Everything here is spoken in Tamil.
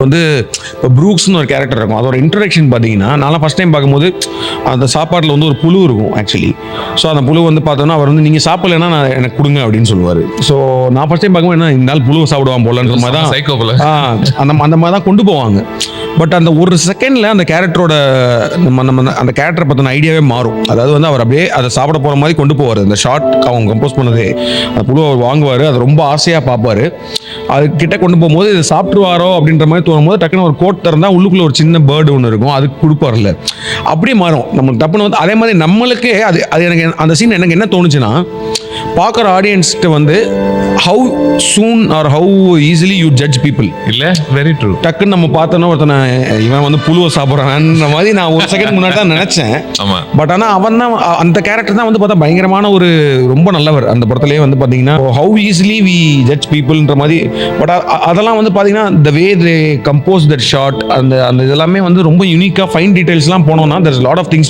வந்து இப்போ ப்ரூக்ஸ்னு ஒரு கேரக்டர் இருக்கும், அதோட இன்ட்ரடக்ஷன் பார்த்தீங்கன்னா நான் ஃபஸ்ட் டைம் பார்க்கும்போது அந்த சாப்பாட்டில் வந்து ஒரு புழு இருக்கும் ஆக்சுவலி. ஸோ அந்த புழு வந்து பார்த்தோன்னா அவர் வந்து நீங்கள் சாப்பிடலைன்னா நான் எனக்கு கொடுங்க அப்படின்னு சொல்லுவார். ஸோ நான் ஃபஸ்ட் டைம் பார்க்கும்போது என்ன இந்த நாள் புழுவை சாப்பிடுவான் போலன்ற மாதிரி தான் சைக்கோபுல அந்த மாதிரி தான் கொண்டு போவாங்க. பட் அந்த ஒரு செகண்டில் அந்த கேரக்டரோட நம்ம அந்த கேரக்டரை பற்றின ஐடியாவே மாறும். அதாவது வந்து அவர் அப்படியே அதை சாப்பிட போகிற மாதிரி கொண்டு போவார். அந்த ஷார்ட் அவங்க கம்போஸ் பண்ணதே அந்த புழு அவர் வாங்குவார், அதை ரொம்ப ஆசையாக பார்ப்பார். அது கிட்ட கொண்டு போகும்போது இது சாப்பிட்டுருவாரோ அப்படின்ற மாதிரி தோணும் போது டக்குன்னு ஒரு கோட் திறந்தா உள்ளுக்குள்ள ஒரு சின்ன பேர்டு ஒன்று இருக்கும், அதுக்கு கொடுப்பார்ல, அப்படியே மாறும் நம்மளுக்கு டப்புன்னு வந்து. அதே மாதிரி நம்மளுக்கே அது எனக்கு அந்த சீன் எனக்கு என்ன தோணுச்சுன்னா, பார்க்குற ஆடியன்ஸ்கிட்ட வந்து how soon or how easily you judge people இல்ல. Very true. டக்குன்னு நம்ம பார்த்தோன்னா ஒருத்தனை இவன் வந்து புழுவை சாப்பிட்றான்ற மாதிரி நான் ஒரு செகண்ட் முன்னாடி தான் நினைச்சேன். பட் ஆனால் அவன் தான் அந்த கேரக்டர் தான் வந்து பார்த்தா பயங்கரமான ஒரு ரொம்ப நல்லவர் அந்த படத்துலேயே வந்து பார்த்தீங்கன்னா ஹவு ஈஸிலி வி ஜட்ஜ் பீப்புள்ன்ற மாதிரி. பட் அதெல்லாம் வந்து பார்த்தீங்கன்னா த வே தே கம்போஸ் தட் ஷார்ட் அந்த இதெல்லாமே வந்து ரொம்ப யூனிக்காக ஃபைன் டீடைல்ஸ்லாம் போனோம்னா there's a lot of things